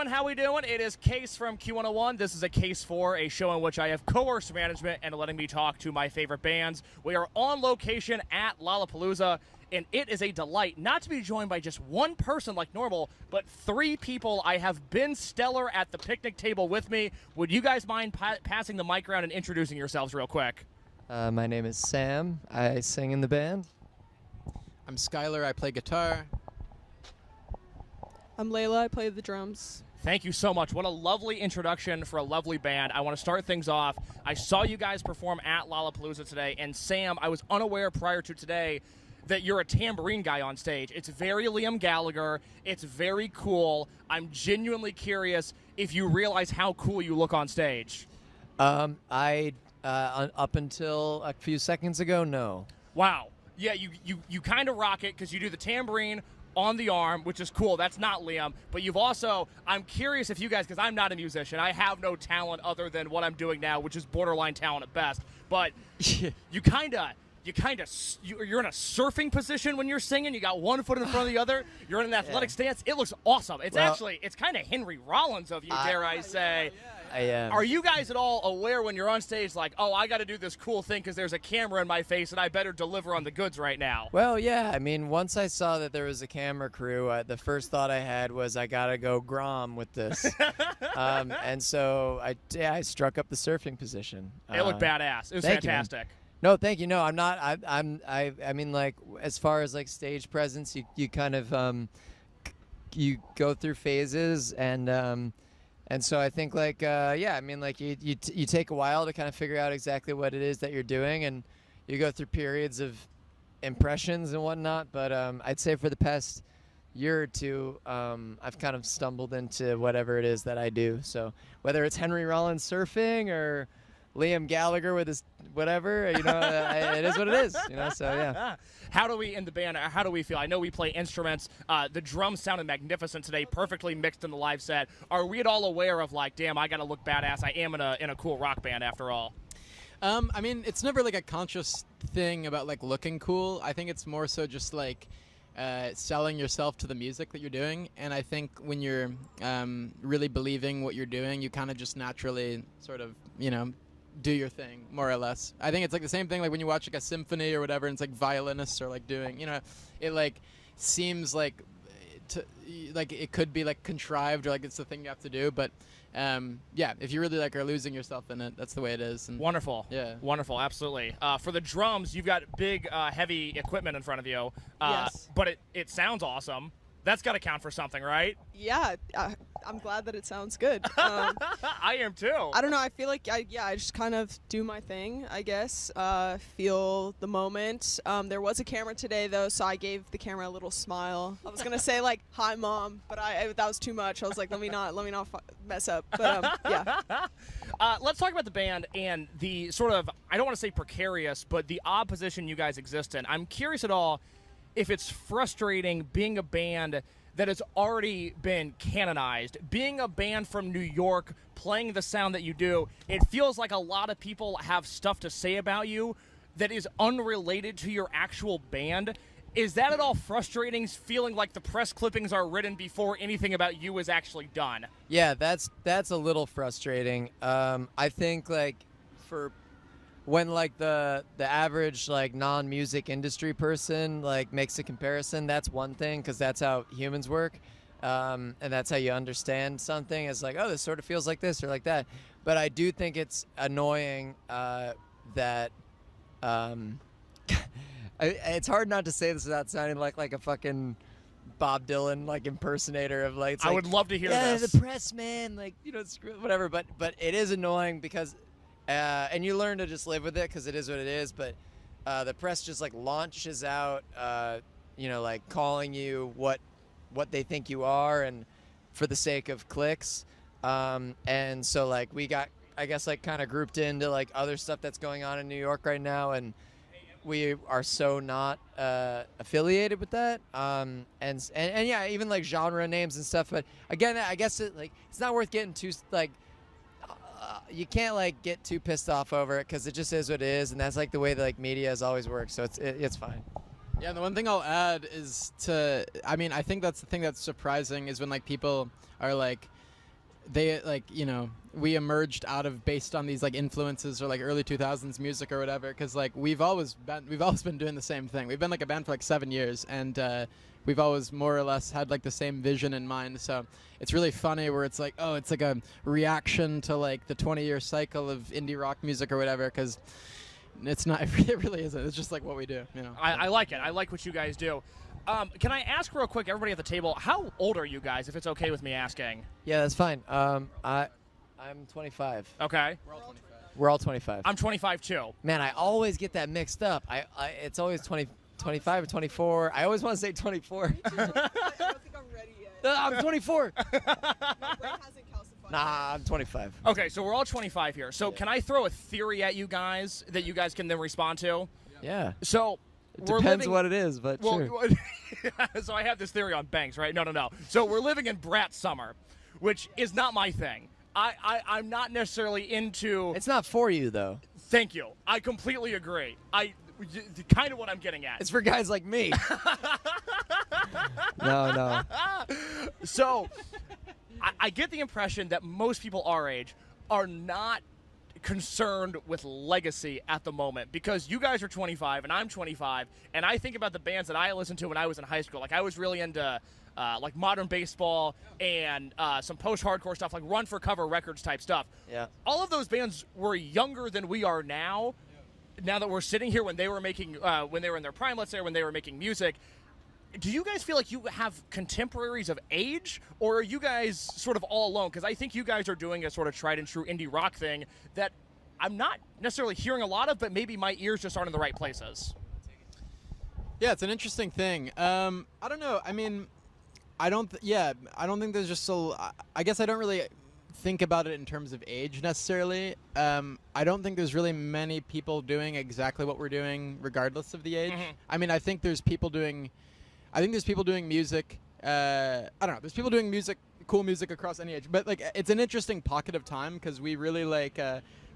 gentlemen, how we doing? It is Case from Q101. This is A Case For, a show in which I have coerced management and letting me talk to my favorite bands. We are on location at Lollapalooza, and it is a delight not to be joined by just one person like normal, but three people. I have Ben Stellar at the picnic table with me. Would you guys mind passing the mic around and introducing yourselves real quick? My name is Sam. I sing in the band. I'm Skylar. I play guitar. I'm Layla. I play the drums. Thank you so much. What a lovely introduction for a lovely band. I want to start things off. I saw you guys perform at Lollapalooza today, and Sam, I was unaware prior to today that you're a tambourine guy on stage. It's very Liam Gallagher. It's very cool. I'm genuinely curious if you realize how cool you look on stage. Up until a few seconds ago, no. Wow. Yeah, you kind of rock it because you do the tambourine on the arm, which is cool. That's not Liam. But you've also, I'm curious if you guys, because I'm not a musician, I have no talent other than what I'm doing now, which is borderline talent at best. But you're in a surfing position when you're singing. You got one foot in front of the other. You're in an athletic stance. It looks awesome. It's kind of Henry Rollins of you, dare I say. I am. Are you guys at all aware when you're on stage, like, oh, I got to do this cool thing because there's a camera in my face and I better deliver on the goods right now? Well, yeah. I mean, once I saw that there was a camera crew, the first thought I had was I got to go Grom with this. And so I struck up the surfing position. It looked badass. It was fantastic. No, thank you. No, I'm not. I mean, like, as far as like stage presence, you kind of you go through phases, and so I think like I mean, like you take a while to kind of figure out exactly what it is that you're doing, and you go through periods of impressions and whatnot. But I'd say for the past year or two, I've kind of stumbled into whatever it is that I do. So whether it's Henry Rollins surfing or Liam Gallagher with his whatever, it is what it is, so yeah. How do we, in the band, how do we feel? I know we play instruments. The drums sounded magnificent today, perfectly mixed in the live set. Are we at all aware of, like, damn, I got to look badass. I am in a cool rock band after all? I mean, it's never like a conscious thing about like looking cool. I think it's more so just like selling yourself to the music that you're doing. And I think when you're really believing what you're doing, you kind of just naturally sort of, do your thing, more or less. I think it's like the same thing like when you watch like a symphony or whatever, and it's like violinists are like doing, it like seems like it could be like contrived or like it's the thing you have to do, but if you really like are losing yourself in it, that's the way it is. And wonderful. Yeah. Wonderful, absolutely. For the drums, you've got big, heavy equipment in front of you, Yes. but it sounds awesome. That's got to count for something, right? Yeah, I'm glad that it sounds good. I am too. I don't know. I feel like I just kind of do my thing, I guess. Feel the moment. There was a camera today though, so I gave the camera a little smile. I was gonna say like, "Hi, Mom," but that was too much. I was like, let me not mess up. But yeah. Let's talk about the band and the sort of, I don't want to say precarious, but the odd position you guys exist in. I'm curious at all if it's frustrating being a band that has already been canonized, being a band from New York, playing the sound that you do. It feels like a lot of people have stuff to say about you that is unrelated to your actual band. Is that at all frustrating, feeling like the press clippings are written before anything about you is actually done? Yeah, that's a little frustrating. I think like for when like the average like non-music industry person like makes a comparison, that's one thing because that's how humans work, and that's how you understand something. It's like, oh, this sort of feels like this or like that. But I do think it's annoying that it's hard not to say this without sounding like a fucking Bob Dylan like impersonator of like. I would love to hear this. Yeah, the press man, like screw whatever. But it is annoying because. And you learn to just live with it because it is what it is. But the press just like launches out, like calling you what they think you are, and for the sake of clicks. And so like we got, I guess, like kind of grouped into like other stuff that's going on in New York right now, and we are so not affiliated with that. And yeah, even like genre names and stuff. But again, I guess it's not worth getting too like. You can't like get too pissed off over it because it just is what it is, and that's like the way that like media has always worked. So it's fine. Yeah, and the one thing I'll add is I think that's the thing that's surprising is when like people are like, they like, you know, we emerged out of based on these like influences or like early 2000s music or whatever, because like we've always been doing the same thing. We've been like a band for like 7 years, and we've always more or less had like the same vision in mind. So it's really funny where it's like, oh, it's like a reaction to like the 20-year cycle of indie rock music or whatever, because it's not. It really isn't. It's just like what we do, you know. I like it. I like what you guys do. Can I ask real quick, everybody at the table, how old are you guys, if it's okay with me asking? Yeah, that's fine. I'm 25. Okay. We're all 25. I'm 25 too. Man, I always get that mixed up. It's always 25 or 24. I always want to say 24. I don't think I'm ready yet. I'm 24. No, Brett hasn't calcified. Nah, I'm 25. Okay, so we're all 25 here. So can I throw a theory at you guys that you guys can then respond to? Yeah. So It depends what it is, but sure. So I have this theory on banks, right? No. So we're living in Brat Summer, which is not my thing. I'm not necessarily into... It's not for you, though. Thank you. I completely agree. Kind of what I'm getting at. It's for guys like me. No. So I get the impression that most people our age are not concerned with legacy at the moment, because you guys are 25 and I'm 25, and I think about the bands that I listened to when I was in high school. Like I was really into like modern baseball and some post-hardcore stuff, like Run for Cover Records type stuff. Yeah. All of those bands were younger than we are now. Now that we're sitting here, when they were making, when they were in their prime, let's say, when they were making music, do you guys feel like you have contemporaries of age, or are you guys sort of all alone? Because I think you guys are doing a sort of tried and true indie rock thing that I'm not necessarily hearing a lot of, but maybe my ears just aren't in the right places. Yeah, it's an interesting thing. I don't know. I mean, I don't think there's just I guess I don't really think about it in terms of age necessarily. I don't think there's really many people doing exactly what we're doing regardless of the age. Mm-hmm. I mean, I think there's people doing music. I don't know. There's people doing music, cool music across any age. But like, it's an interesting pocket of time because we really like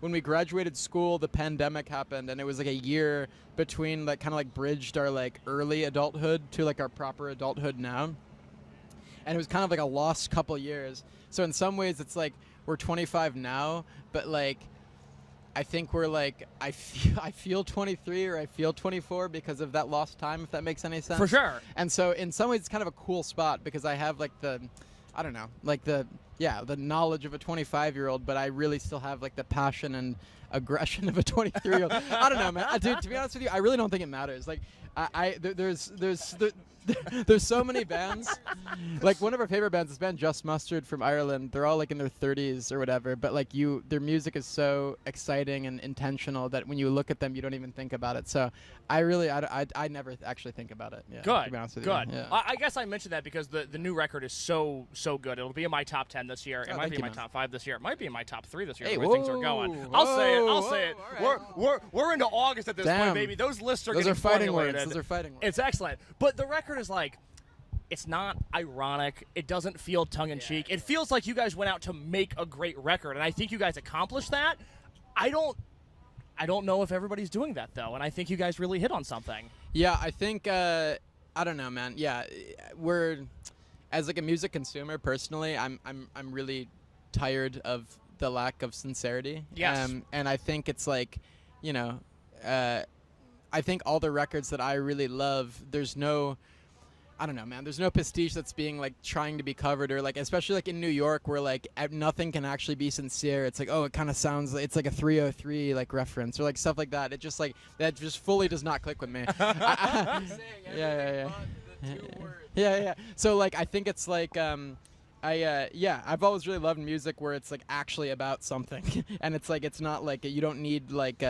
when we graduated school, the pandemic happened, and it was like a year between like kind of like bridged our like early adulthood to like our proper adulthood now. And it was kind of like a lost couple years. So in some ways, it's like we're 25 now, but like I think we're like I feel 23 or I feel 24 because of that lost time, if that makes any sense. For sure. And so in some ways, it's kind of a cool spot because I have like the knowledge of a 25-year-old, but I really still have like the passion and aggression of a 23-year-old. I don't know, man. Dude, to be honest with you, I really don't think it matters. Like there's so many bands. Like one of our favorite bands, this band Just Mustard from Ireland. They're all like in their 30s or whatever, but like their music is so exciting and intentional that when you look at them, you don't even think about it. So I never actually think about it. Yeah, good. To be honest with Good. You. Yeah. I guess I mentioned that because the new record is so good. It'll be in my top 10 this year. It might be in my top 5 this year. It might be in my top 3 this year. Hey, the way things are going. I'll say it. Right. We're into August at this point, baby. Those lists are getting formulated. Those are fighting words. It's excellent. But the record is like, it's not ironic. It doesn't feel tongue-in-cheek. It feels like you guys went out to make a great record, and I think you guys accomplished that. I don't know if everybody's doing that, though, and I think you guys really hit on something. Yeah, I think I don't know, man. Yeah, we're as like a music consumer personally, I'm really tired of the lack of sincerity. Yes. And I think it's like, you know, I think all the records that I really love, I don't know, man. There's no pastiche that's being like trying to be covered, or like, especially like in New York where like nothing can actually be sincere. It's like, oh, it kind of sounds like it's like a 303 like reference or like stuff like that. It just like that just fully does not click with me. Yeah. So like I think it's like I've always really loved music where it's like actually about something, and it's like it's not like you don't need like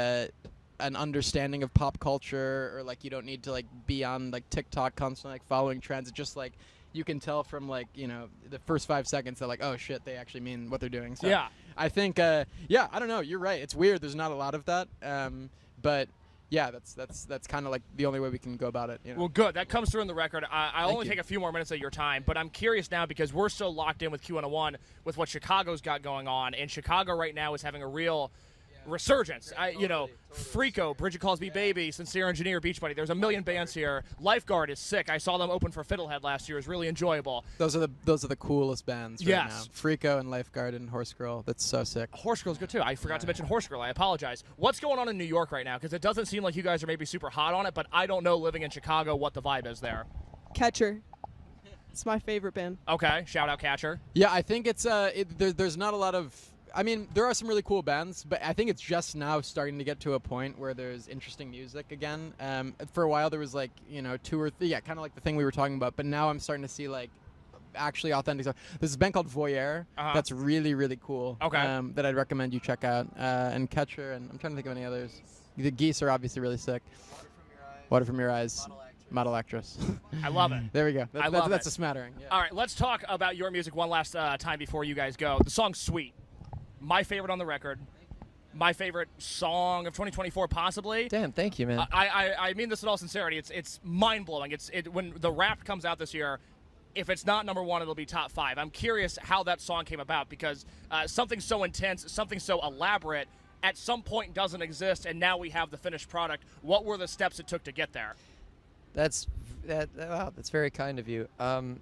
an understanding of pop culture, or like you don't need to like be on like TikTok constantly like following trends. It's just like you can tell from like, you know, the first 5 seconds that like, oh shit, they actually mean what they're doing. So yeah, I think I don't know, you're right, it's weird, there's not a lot of that, but yeah, that's kind of like the only way we can go about it, you know? Well, good. That comes through in the record. I'll only take a few more minutes of your time, but I'm curious now because we're so locked in with Q101 with what Chicago's got going on, and Chicago right now is having a real resurgence. Freako, Bridget Calls Me Baby, Sincere Engineer, Beachbody. There's a million bands here. Lifeguard is sick. I saw them open for Fiddlehead last year. It was really enjoyable. Those are the coolest bands right Yes. now. Freako and Lifeguard and Horse Girl. That's so sick. Horse Girl's good too. I forgot to mention Horse Girl. I apologize. What's going on in New York right now? Because it doesn't seem like you guys are maybe super hot on it, but I don't know, living in Chicago, what the vibe is there. Catcher. It's my favorite band. Okay, shout out Catcher. Yeah, I think it's there's not a lot of. I mean, there are some really cool bands, but I think it's just now starting to get to a point where there's interesting music again. For a while there was like, 2 or 3, kind of like the thing we were talking about, but now I'm starting to see like actually authentic stuff. There's a band called Voyeur that's really, really cool. Okay. That I'd recommend you check out. And Catcher, and I'm trying to think of any others. The Geese are obviously really sick. Water From Your Eyes. Model Actress. I love it. There we go. love that's it. a smattering. Yeah. All right, let's talk about your music one last time before you guys go. The song Sweet. My favorite on the record. My favorite song of 2024, possibly. Damn, thank you, man. I mean this in all sincerity. It's mind-blowing. When the rap comes out this year, if it's not number 1, it'll be top 5. I'm curious how that song came about, because something so intense, something so elaborate, at some point doesn't exist, and now we have the finished product. What were the steps it took to get there? Wow, that's very kind of you. That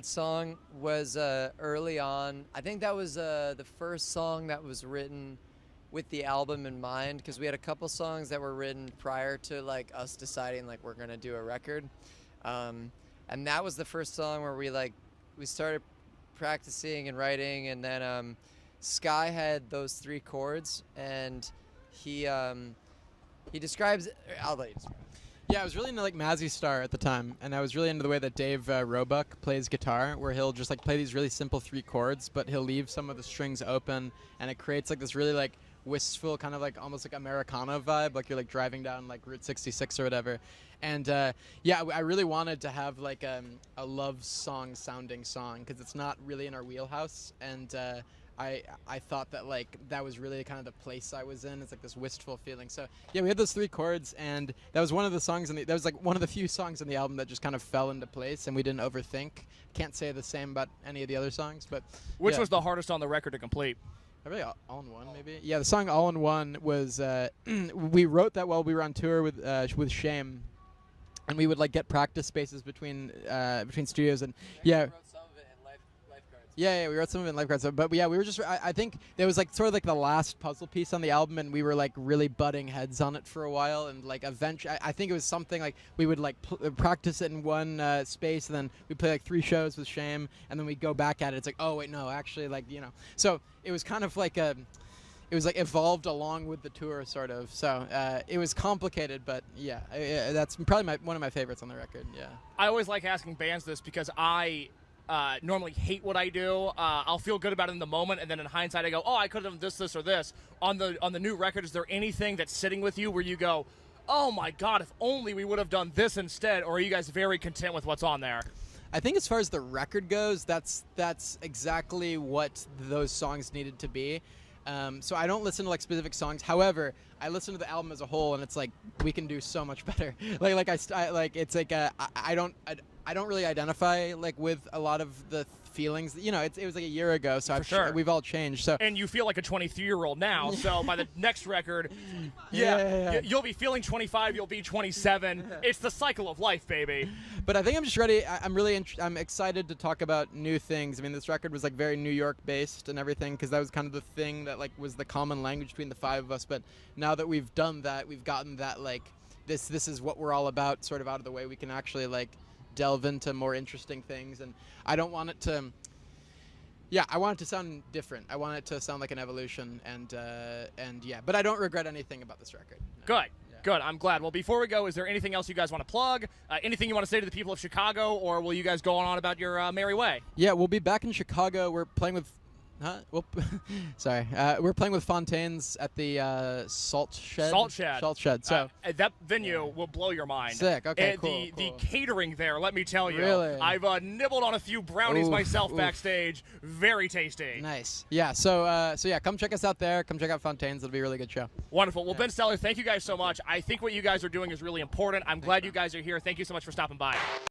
song was early on. I think that was the first song that was written with the album in mind, because we had a couple songs that were written prior to like us deciding like we're gonna do a record, and that was the first song where we started practicing and writing, and then Sky had those 3 chords, and he describes. I'll let you describe. Yeah, I was really into like Mazzy Star at the time, and I was really into the way that Dave Roebuck plays guitar, where he'll just like play these really simple 3 chords, but he'll leave some of the strings open, and it creates like this really like wistful kind of like almost like Americana vibe, like you're like driving down like Route 66 or whatever. And I really wanted to have like a love song sounding song, because it's not really in our wheelhouse, and I thought that like that was really kind of the place I was in. It's like this wistful feeling. So yeah, we had those 3 chords, and that was one of the songs that was like one of the few songs in the album that just kind of fell into place, and we didn't overthink. Can't say the same about any of the other songs, but Which was the hardest on the record to complete? Really, All in One, maybe. Yeah, the song All in One was we wrote that while we were on tour with Shame, and we would like get practice spaces between studios, and yeah. Yeah, we wrote some of it in Lifeguards. But yeah, we were just, I think there was like sort of like the last puzzle piece on the album, and we were like really butting heads on it for a while, and like eventually, I think it was something like we would like practice it in one space, and then we'd play like 3 shows with Shame, and then we'd go back at it. It's like, oh wait, no, actually, like, So it was kind of like it was like evolved along with the tour, sort of. So it was complicated, but yeah, that's probably one of my favorites on the record. Yeah. I always like asking bands this, because I normally hate what I do. I'll feel good about it in the moment, and then in hindsight I go, oh, I could have done this or this. On the new record, is there anything that's sitting with you where you go, oh my God, if only we would have done this instead? Or are you guys very content with what's on there? I think as far as the record goes, that's exactly what those songs needed to be. So I don't listen to like specific songs. However, I listen to the album as a whole, and it's like we can do so much better. It's like I don't really identify like with a lot of the feelings. It was like a year ago, so we've all changed. So and you feel like a 23-year-old now. So by the next record, you'll be feeling 25. You'll be 27. It's the cycle of life, baby. But I think I'm just ready. I'm excited to talk about new things. I mean, this record was like very New York based and everything, because that was kind of the thing that like was the common language between the 5 of us. But now that we've done that, we've gotten that like this is what we're all about sort of out of the way. We can actually like delve into more interesting things, and I don't want it to. Yeah, I want it to sound different. I want it to sound like an evolution, and yeah. But I don't regret anything about this record. No. Good. Yeah. Good. I'm glad. Well, before we go, is there anything else you guys want to plug? Anything you want to say to the people of Chicago, or will you guys go on about your merry way? Yeah, we'll be back in Chicago. We're playing with. Well, sorry. We're playing with Fontaines at the Salt Shed. Salt Shed. So that venue will blow your mind. Sick. Okay. Cool. The catering there, let me tell you. Really? I've nibbled on a few brownies myself backstage. Very tasty. Nice. Yeah. So yeah, come check us out there. Come check out Fontaines. It'll be a really good show. Wonderful. Well, Ben Steller, thank you guys so much. I think what you guys are doing is really important. I'm glad you guys are here. Thank you so much for stopping by.